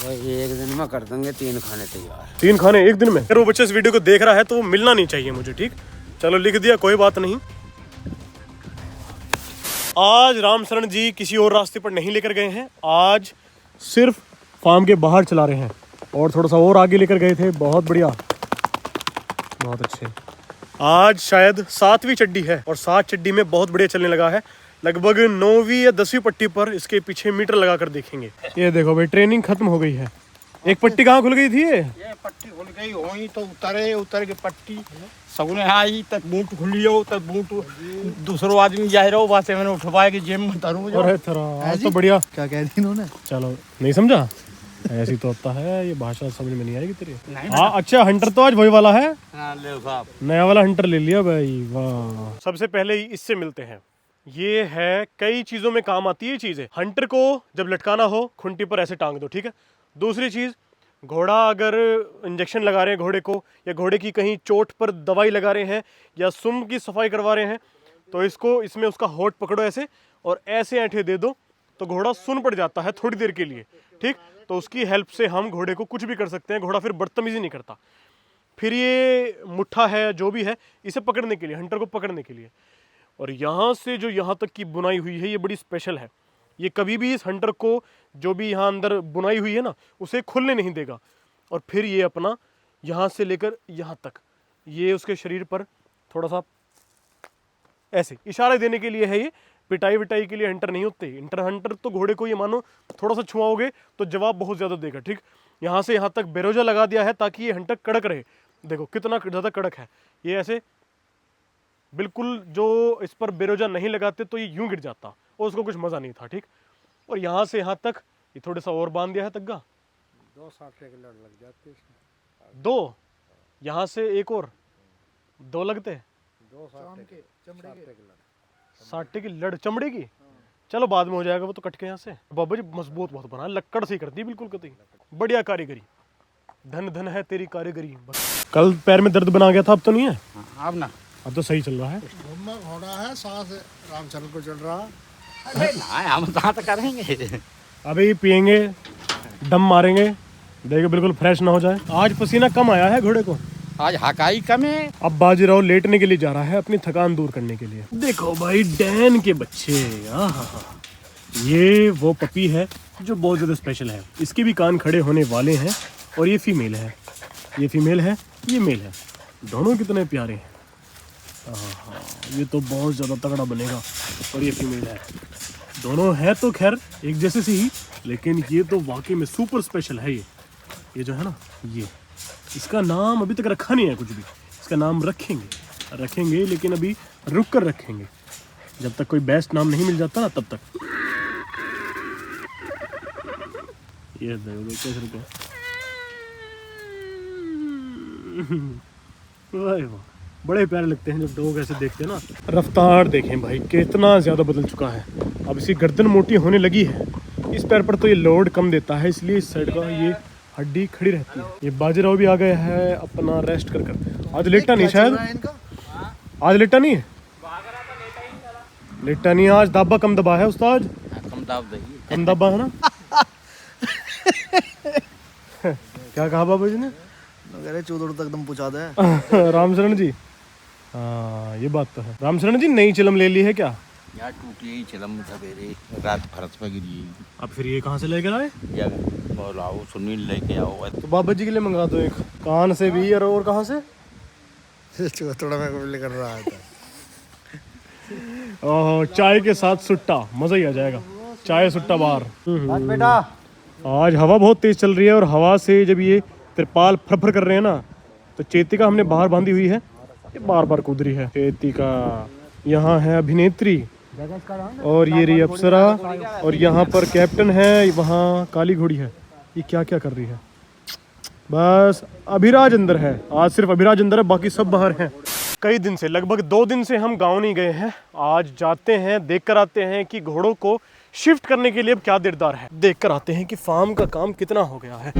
एक दिन में कर देंगे 3 खाने तैयार। 3 खाने एक दिन में? अगर वो बच्चा इस वीडियो को देख रहा है तो वो मिलना नहीं चाहिए मुझे, ठीक? चलो लिख दिया, कोई बात नहीं। आज रामशरण जी किसी और रास्ते पर नहीं लेकर गए हैं, आज सिर्फ फार्म के बाहर चला रहे हैं और थोड़ा सा और आगे लेकर गए थे। बहुत बढ़िया, बहुत अच्छे। आज शायद 7वीं चड्डी है और 7 चड्डी में बहुत बढ़िया चलने लगा है। लगभग 9वीं या 10वीं पट्टी पर इसके पीछे मीटर लगा कर देखेंगे। ये देखो भाई, ट्रेनिंग खत्म हो गई है। एक पट्टी कहाँ खुल गई थी? ये पट्टी खुल गई होई तो उतर के पट्टी सगुने आई तक बूट खुलियो तक बूट दूसरो आदमी जा रहा हो बात मैंने उठवाया कि जिम में तरू जो। अरे थरा आज तो बढ़िया। क्या कह दी इन्होंने? चलो नहीं समझा, ऐसी तो होता है, ये भाषा समझ में नहीं आएगी तेरी। हाँ अच्छा, हंटर तो आज वही वाला है। ले साहब, नया वाला हंटर ले लिया भाई, वाह। सबसे पहले ही इससे मिलते हैं। ये है, कई चीजों में काम आती है चीज है। हंटर को जब लटकाना हो खुंटी पर ऐसे टांग दो, ठीक है। दूसरी चीज, घोड़ा अगर इंजेक्शन लगा रहे हैं घोड़े को, या घोड़े की कहीं चोट पर दवाई लगा रहे हैं, या सुम्ब की सफाई करवा रहे हैं, तो इसको इसमें उसका होठ पकड़ो ऐसे और ऐसे ऐंठे दे दो तो घोड़ा सुन पड़ जाता है थोड़ी देर के लिए, ठीक। तो उसकी हेल्प से हम घोड़े को कुछ भी कर सकते हैं, घोड़ा फिर बदतमीजी नहीं करता। फिर ये मुट्ठा है जो भी है, इसे पकड़ने के लिए, हंटर को पकड़ने के लिए। और यहाँ से जो यहाँ तक की बुनाई हुई है ये बड़ी स्पेशल है। ये कभी भी इस हंटर को जो भी यहाँ अंदर बुनाई हुई है ना उसे खुलने नहीं देगा। और फिर ये अपना यहाँ से लेकर यहाँ तक ये उसके शरीर पर थोड़ा सा ऐसे इशारे देने के लिए है। ये पिटाई विटाई के लिए हंटर नहीं होते। हंटर तो घोड़े को ये मानो थोड़ा सा छुआओगे तो जवाब बहुत ज़्यादा देगा, ठीक। यहाँ से यहाँ तक बेरोजा लगा दिया है ताकि ये हंटर कड़क रहे। देखो कितना ज़्यादा कड़क है ये, ऐसे बिल्कुल। जो इस पर बेरोजा नहीं लगाते तो ये यूं गिर जाता और उसको कुछ मज़ा नहीं था, ठीक। और यहाँ से यहाँ तक ये थोड़ा सा और बांध दिया है तग्गा। 2 साटे के लड़ लग जाते इसमें। 2 यहाँ से एक और 2 लगते हैं। 2 साटे के चमड़े के लड़, साटे की लड़ चमड़े की। चलो बाद में हो जाएगा वो तो कट के। यहाँ से बाबा जी मजबूत बहुत बना, लक्कड़ से ही करती है बिल्कुल कतई। बढ़िया कारीगरी, धन धन है तेरी कारीगरी। कल पैर में दर्द बना गया था, अब तो नहीं है? अब ना, अब तो सही चल रहा है। घोड़ा है, सांस रामचरण को चल रहा। अरे ना हम कहाँ तक करेंगे, अभी पियेंगे, दम मारेंगे, देखो बिल्कुल फ्रेश ना हो जाए। आज पसीना कम आया है घोड़े को, आज हकाई कम है। अब बाजीराव लेटने के लिए जा रहा है अपनी थकान दूर करने के लिए। देखो भाई डैन के बच्चे, ये वो पपी है जो बहुत ज़्यादा स्पेशल है। इसके भी कान खड़े होने वाले हैं और ये फीमेल है, ये फीमेल है, ये मेल है। दोनों कितने प्यारे हैं। ये तो बहुत ज़्यादा तगड़ा बनेगा। और ये फीमेल है, दोनों है तो खैर एक जैसे से ही, लेकिन ये तो वाकई में सुपर स्पेशल है। ये जो है ना, ये इसका नाम अभी तक रखा नहीं है कुछ भी। इसका नाम रखेंगे लेकिन अभी रुक कर रखेंगे, जब तक कोई बेस्ट नाम नहीं मिल जाता ना तब तक। ये देखो कैसे रुके, वाह बड़े प्यारे लगते हैं जब डॉग ऐसे देखते हैं ना। रफ्तार देखें भाई कितना ज़्यादा बदल चुका है। अब इसकी गर्दन मोटी होने लगी है। इस पैर पर तो ये लोड कम देता है, इसलिए इस साइड का ये हड्डी खड़ी रहती है। ये बाजीराव भी आ गया है अपना रेस्ट कर। आज लेटा नहीं शायद, आज लेटा नहीं है, लेटा नहीं आज। दाबा कम दबा है उस्ताद, कम दबा है ना। क्या कहा बाबा जी ने? चौधर तक दम पहुंचा दे। रामशरण जी, हाँ ये बात तो है। रामशरण जी नई चिलम ले ली है क्या? यार टूटी ही चिलम सवेरे रात फर्श पर गिरी। अब फिर ये कहाँ से लेकर आए? लाओ सुनील लेके आओ। तो बाबा जी के लिए मंगा दो एक। कान से भी और कहाँ से? थोड़ा मैं लेकर रहा था। ओह चाय के साथ सुट्टा, मजा ही आ जाएगा। चाय सुट्टा बार। बेटा आज हवा बहुत तेज चल रही है और हवा से जब ये तिरपाल फर कर रहे हैं ना, तो चेतिका हमने बाहर बांधी हुई है, ये बार बार कूद रही है। चेतिका यहाँ है अभिनेत्री, और ये रही अप्सरा, और यहाँ पर कैप्टन है, वहाँ काली घोड़ी है। ये क्या क्या कर रही है? बस अभिराज अंदर है, आज सिर्फ अभिराज अंदर है, बाकी सब बाहर हैं। कई दिन से, लगभग 2 दिन से हम गांव नहीं गए हैं। आज जाते हैं, देख कर आते हैं कि घोड़ों को शिफ्ट करने के लिए अब क्या दिरदार है। देख कर आते हैं कि फार्म का काम कितना हो गया है।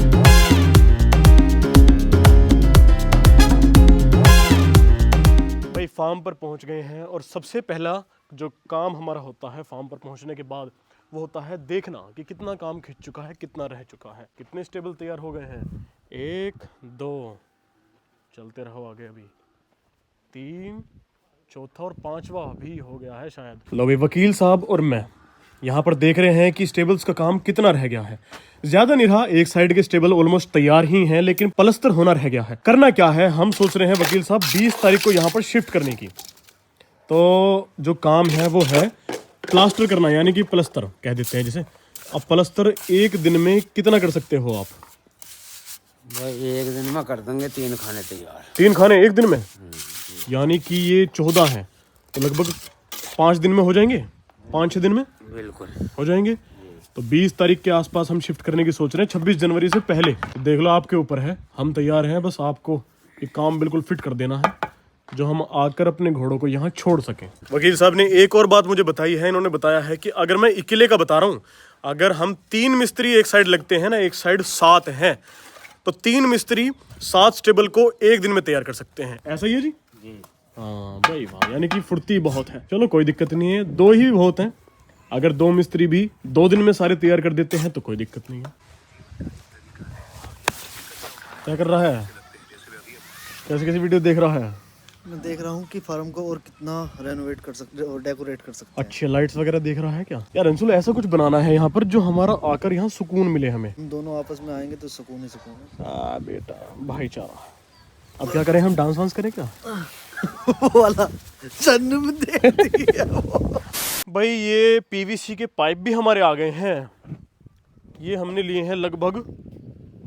भाई फार्म पर पहुंच गए हैं और सबसे पहला जो काम हमारा होता है फार्म पर पहुंचने के बाद, वो होता है देखना कि कितना काम खिंच चुका है, कितना रह चुका है। कितने स्टेबल तैयार हो गए हैं? 1 2, चलते रहो आगे, अभी 3, चौथा और 5वां भी हो गया है शायद। लो भाई, वकील साहब और मैं यहाँ पर देख रहे हैं कि स्टेबल्स का काम कितना रह गया है। ज्यादा नहीं रहा, एक साइड के स्टेबल ऑलमोस्ट तैयार ही हैं, लेकिन प्लास्टर होना रह गया है। करना क्या है, हम सोच रहे हैं वकील साहब 20 तारीख को यहाँ पर शिफ्ट करने की। तो जो काम है वो है प्लास्टर करना, यानी कि प्लास्टर कह देते हैं जिसे। अब प्लास्टर एक दिन में कितना कर सकते हो आप? भाई एक दिन में कर देंगे 3 खाने तैयार। 3 खाने एक दिन में? यानी कि ये 14 है, तो लगभग 5 दिन में हो जाएंगे, 5-6 दिन में बिल्कुल हो जाएंगे। तो 20 तारीख के आसपास हम शिफ्ट करने की सोच रहे हैं, 26 जनवरी से पहले। तो देख लो, आपके ऊपर है, हम तैयार हैं, बस आपको ये काम बिल्कुल फिट कर देना है, जो हम आकर अपने घोड़ों को यहाँ छोड़ सकें। वकील साहब ने एक और बात मुझे बताई है, इन्होंने बताया है कि अगर मैं अकेले का बता रहा हूँ, अगर हम 3 मिस्त्री एक साइड लगते हैं ना, एक साइड 7 हैं, तो 3 मिस्त्री 7 स्टेबल को एक दिन में तैयार कर सकते हैं। ऐसा ही है जी? हाँ भाई वाह, यानी कि फुर्ती बहुत है। चलो कोई दिक्कत नहीं है, 2 ही बहुत हैं। अगर 2 मिस्त्री भी 2 दिन में सारे तैयार कर देते हैं तो कोई दिक्कत नहीं है। क्या कर रहा है? कैसी वीडियो देख रहा है? मैं देख रहा हूँ कि फार्म को और कितना रेनोवेट कर सकते और डेकोरेट कर सकते हैं। अच्छे लाइट्स वगैरह देख रहा है क्या? यार अंशुल, ऐसा कुछ बनाना है यहाँ पर जो हमारा आकर यहाँ सुकून मिले हमें। हम दोनों आपस में आएंगे तो सुकून ही सुकून है। बेटा भाईचारा। अब क्या करें, हम डांस वांस करें क्या? वो वाला जन्म दे दिया वो। भाई ये पीवीसी के पाइप भी हमारे आ गए हैं। ये हमने लिए हैं लगभग,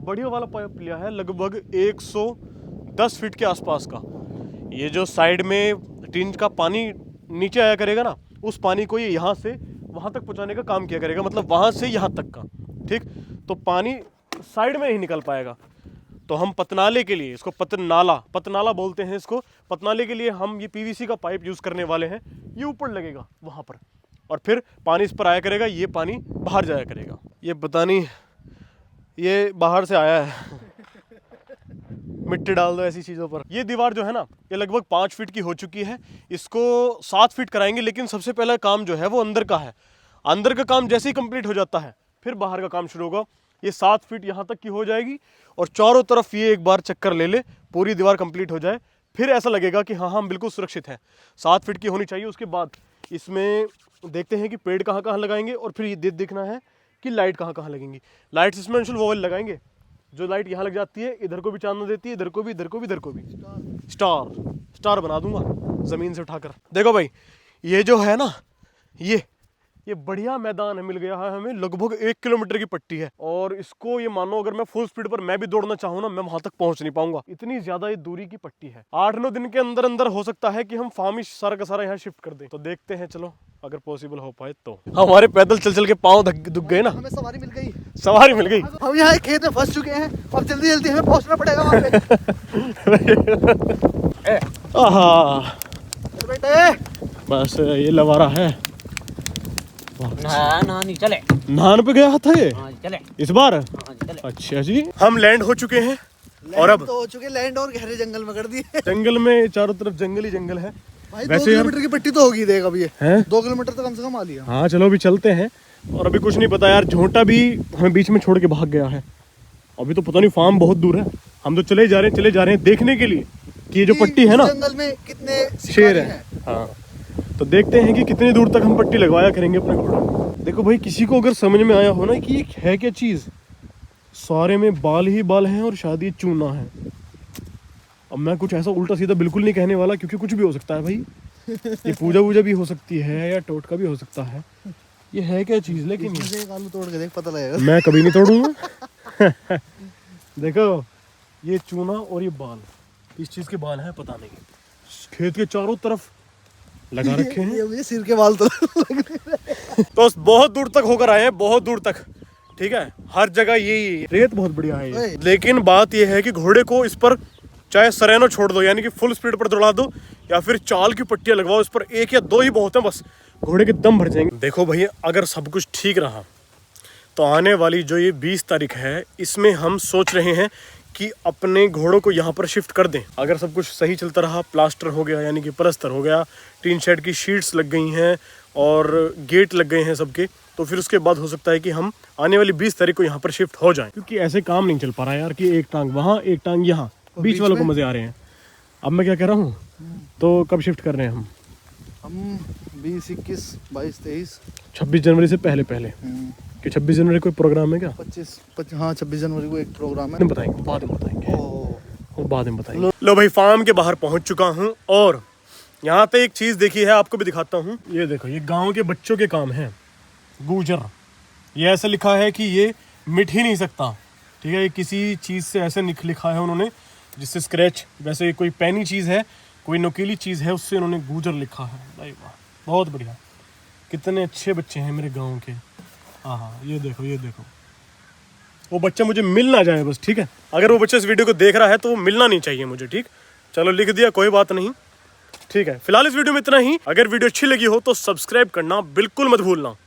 बढ़िया वाला पाइप लिया है लगभग 110 फीट के आसपास का। ये जो साइड में टीन का पानी नीचे आया करेगा ना, उस पानी को ये यहाँ से वहाँ तक पहुँचाने का काम किया करेगा, मतलब वहाँ से यहाँ तक का। ठीक, तो पानी साइड में ही निकल पाएगा। तो हम पतनाले के लिए, इसको पतनाला बोलते हैं इसको, पतनाले के लिए हम ये पीवीसी का पाइप यूज़ करने वाले हैं। ये ऊपर लगेगा वहाँ पर, और फिर पानी इस पर आया करेगा, ये पानी बाहर जाया करेगा। ये पता नहीं, ये बाहर से आया है, मिट्टी डाल दो ऐसी चीज़ों पर। ये दीवार जो है ना, ये लगभग 5 फीट की हो चुकी है। इसको 7 फीट कराएंगे, लेकिन सबसे पहला काम जो है वो अंदर का है। अंदर का काम जैसे ही कंप्लीट हो जाता है, फिर बाहर का काम शुरू होगा। ये 7 फीट यहाँ तक की हो जाएगी, और चारों तरफ ये एक बार चक्कर ले ले, पूरी दीवार कंप्लीट हो जाए, फिर ऐसा लगेगा कि हाँ हम बिल्कुल सुरक्षित हैं। 7 फीट की होनी चाहिए। उसके बाद इसमें देखते हैं कि पेड़ कहाँ कहाँ लगाएंगे, और फिर ये देखना है कि लाइट कहाँ कहाँ लगेंगी। लाइट्स इसमें अंशुल वो वाली लगाएंगे जो लाइट यहाँ लग जाती है, इधर को भी चांदना देती है, इधर को भी, इधर को भी, इधर को भी। स्टार बना दूंगा ज़मीन से उठाकर। देखो भाई, ये जो है ना, ये बढ़िया मैदान है, मिल गया है हमें। लगभग 1 किलोमीटर की पट्टी है, और इसको ये मानो अगर मैं फुल स्पीड पर मैं भी दौड़ना चाहूँ ना, मैं वहां तक पहुंच नहीं पाऊंगा, इतनी ज्यादा ये दूरी की पट्टी है। 8-9 दिन के अंदर अंदर हो सकता है कि हम फार्म ही सारा का सारा यहाँ शिफ्ट कर दें। तो देखते हैं, चलो अगर पॉसिबल हो पाए तो। हमारे पैदल चल चल के पाँव दुख गए ना। हमें सवारी मिल गई। सवारी मिल गई। हम यहाँ एक खेत में फंस चुके हैं, अब जल्दी जल्दी हमें पहुँचना पड़ेगा वहाँ पे। आहा, बेटे बस ये लवारा है। नहीं चले। नहान पे गया था ये हाँ चले। इस बार? हाँ चले। अच्छा जी, हम लैंड हो चुके हैं, और अब तो हो चुके लैंड, और गहरे जंगल में कर दिए। जंगल में चारों तरफ जंगल ही जंगल है। भाई 2 वैसे यार, किलोमीटर की पट्टी तो होगी, देख अभी ये हैं? 2 किलोमीटर तो कम से कम आ लिया। हाँ चलो अभी चलते हैं। और अभी कुछ नहीं पता यार, झोंटा भी हमें बीच में छोड़ के भाग गया है। अभी तो पता नहीं, फार्म बहुत दूर है। हम तो चले जा रहे हैं देखने के लिए कि ये जो पट्टी है ना, जंगल में कितने शेर है। हाँ, तो देखते हैं कि कितनी दूर तक हम पट्टी लगवाया करेंगे अपने घोड़े। देखो भाई, किसी को अगर समझ में आया हो ना कि ये है क्या चीज़, सारे में बाल ही बाल हैं, और शायद ये चूना है। अब मैं कुछ ऐसा उल्टा सीधा बिल्कुल नहीं कहने वाला, क्योंकि कुछ भी हो सकता है भाई। ये पूजा वूजा भी हो सकती है, या टोटका भी हो सकता है। ये है क्या चीज़, लेकिन इसमें से एक आलू तोड़ के देख, पता लगेगा। मैं कभी नहीं तोड़ूंगा। देखो, ये चूना और ये बाल, इस चीज़ के बाल हैं, पता नहीं। खेत के चारों तरफ लगा रखे हैं। ये मुझे सिर के बाल तो लग रहे हैं। तो बहुत दूर तक होकर आए हैं, बहुत दूर तक। ठीक है, हर जगह यही रेत बहुत बढ़िया है ये। लेकिन बात यह है कि घोड़े को इस पर चाहे सरेनो छोड़ दो, यानी कि फुल स्पीड पर दौड़ा दो, या फिर चाल की पट्टियां लगवाओ, इस पर 1 या 2 ही बहुत है, बस घोड़े के दम भर जाएंगे। देखो भैया, अगर सब कुछ ठीक रहा तो आने वाली जो ये 20 तारीख है, इसमें हम सोच रहे हैं कि अपने घोड़ों को यहाँ पर शिफ्ट कर दें। अगर सब कुछ सही चलता रहा, प्लास्टर हो गया, यानी कि प्लास्टर हो गया, टीन शेड की शीट्स लग गई हैं, और गेट लग गए हैं सबके, तो फिर उसके बाद हो सकता है कि हम आने वाली 20 तारीख को यहाँ पर शिफ्ट हो जाएं, क्योंकि ऐसे काम नहीं चल पा रहा है यार कि एक टांग वहाँ एक टांग यहाँ, बीच वालों को मजे आ रहे हैं। अब मैं क्या कह रहा हूँ, तो कब शिफ्ट कर रहे हैं हम 20, 21, 22, 23, 26 जनवरी से पहले कि 26 जनवरी कोई प्रोग्राम है क्या? 25 हाँ 26 जनवरी को एक प्रोग्राम है। बताएंगे, बाद में बताएंगे, वो बाद में बताएंगे। लो। लो भाई, फार्म के बाहर पहुंच चुका हूँ और यहाँ पे एक चीज देखी है, आपको भी दिखाता हूँ। ये देखो, ये गांव के बच्चों के काम है, गूजर। ये ऐसा लिखा है कि ये मिट ही नहीं सकता, ठीक है। ये किसी चीज से ऐसे लिखा है उन्होंने जिससे स्क्रैच, वैसे कोई पैनी चीज है, कोई नुकीली चीज है, उससे उन्होंने गूजर लिखा है। भाई वाह, बहुत बढ़िया। कितने अच्छे बच्चे हैं मेरे गाँव के। हाँ, ये देखो, ये देखो। वो बच्चा मुझे मिल ना जाए बस, ठीक है। अगर वो बच्चा इस वीडियो को देख रहा है तो वो मिलना नहीं चाहिए मुझे, ठीक। चलो लिख दिया, कोई बात नहीं, ठीक है। फिलहाल इस वीडियो में इतना ही। अगर वीडियो अच्छी लगी हो तो सब्सक्राइब करना बिल्कुल मत भूलना।